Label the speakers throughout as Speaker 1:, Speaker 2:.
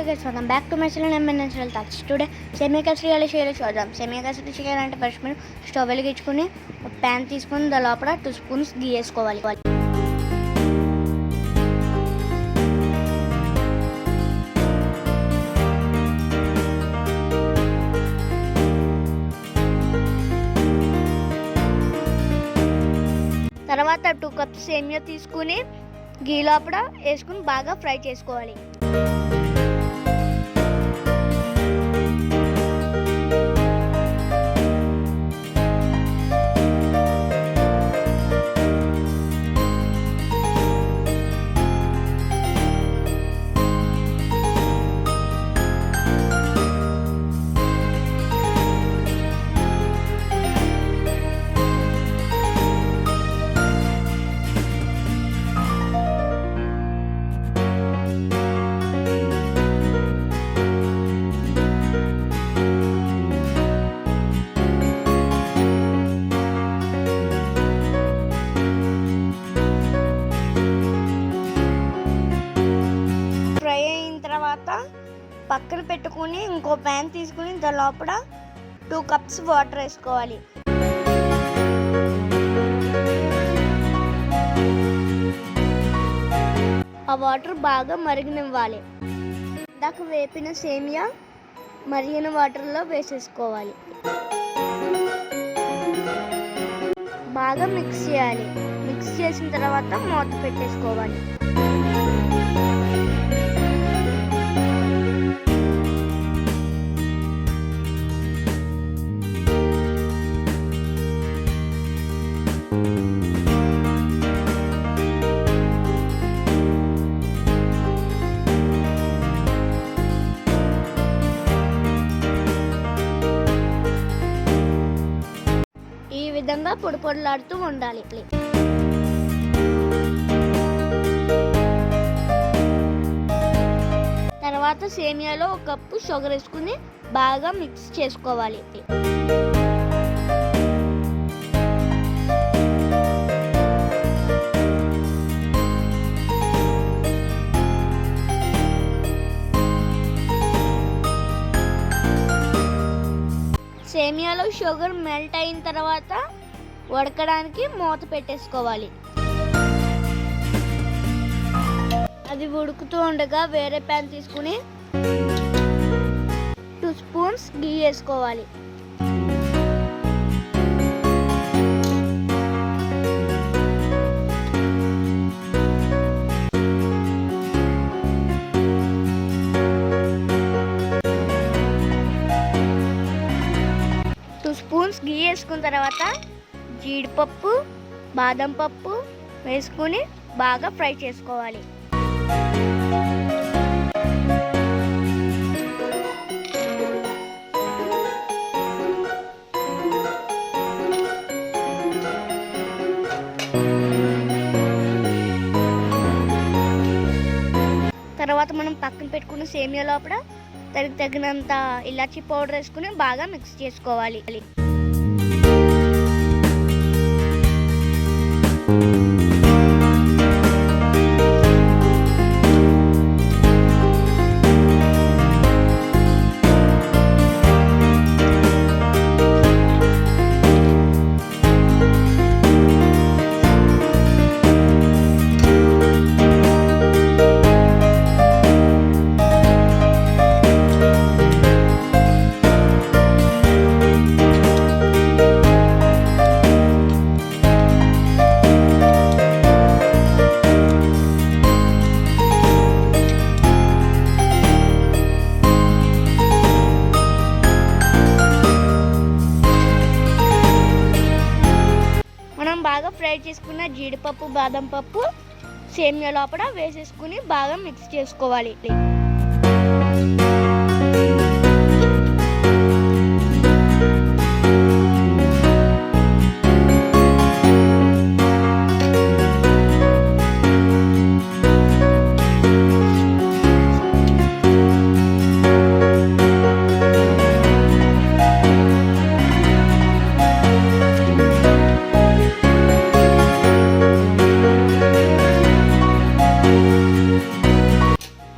Speaker 1: welcome back to my channel mnnaturalthoughts. Today semiya kesari share chudam. Semiya kesari cheyalante first మనం stove వెలిగించుకొని ఒక pan తీసుకొని దాని లోపల 2 స్పూన్స్ ఘీ వేసుకోవాలి. తర్వాత 2 కప్స్ సేమియా తీసుకొని ఘీ లోపల వేసుకుని బాగా ఫ్రై చేసుకోవాలి. పక్కన పెట్టుకుని ఇంకో ప్యాన్ తీసుకుని దాని లోపల 2 కప్స్ వాటర్ వేసుకోవాలి. ఆ వాటర్ బాగా మరిగనివ్వాలి. ఇందాక వేపిన సేమియా మరిగిన వాటర్లో వేసేసుకోవాలి. బాగా మిక్స్ చేయాలి. మిక్స్ చేసిన తర్వాత మూత పెట్టేసుకోవాలి. ఈ విధంగా పొడి పొడిలాడుతూ ఉండాలి. తర్వాత సేమియాలో 1 కప్పు షుగర్ వేసుకుని బాగా మిక్స్ చేసుకోవాలి. సేమియాలో షుగర్ మెల్ట్ అయిన తర్వాత ఉడకడానికి మూత పెట్టేసుకోవాలి. అది ఉడుకుతూ ఉండగా వేరే ప్యాన్ తీసుకుని 2 స్పూన్స్ ఘీ వేసుకోవాలి. స్పూన్స్ ఘీ వేసుకున్న తర్వాత జీడిపప్పు బాదం పప్పు వేసుకుని బాగా ఫ్రై చేసుకోవాలి. తర్వాత మనం పక్కన పెట్టుకున్న సేమియా లోపల తగినంత ఇలాచీ పౌడర్ వేసుకుని బాగా మిక్స్ చేసుకోవాలి. బాగా ఫ్రై చేసుకున్న జీడిపప్పు బాదం పప్పు సేమియా లోపల వేసేసుకుని బాగా మిక్స్ చేసుకోవాలి.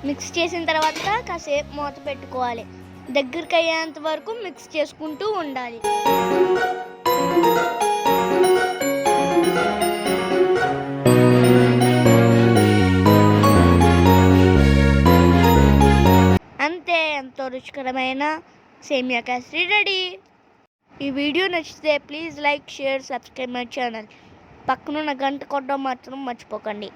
Speaker 1: మిక్స్ చేసిన తర్వాత కాసేపు మూత పెట్టుకోవాలి. దగ్గరికి అయ్యేంత వరకు మిక్స్ చేసుకుంటూ ఉండాలి. అంతే, ఎంతో రుచికరమైన సేమియా కేసరి రెడీ. ఈ వీడియో నచ్చితే please like, share, subscribe my channel. పక్కనున్న గంట కొట్టడం మాత్రం మర్చిపోకండి.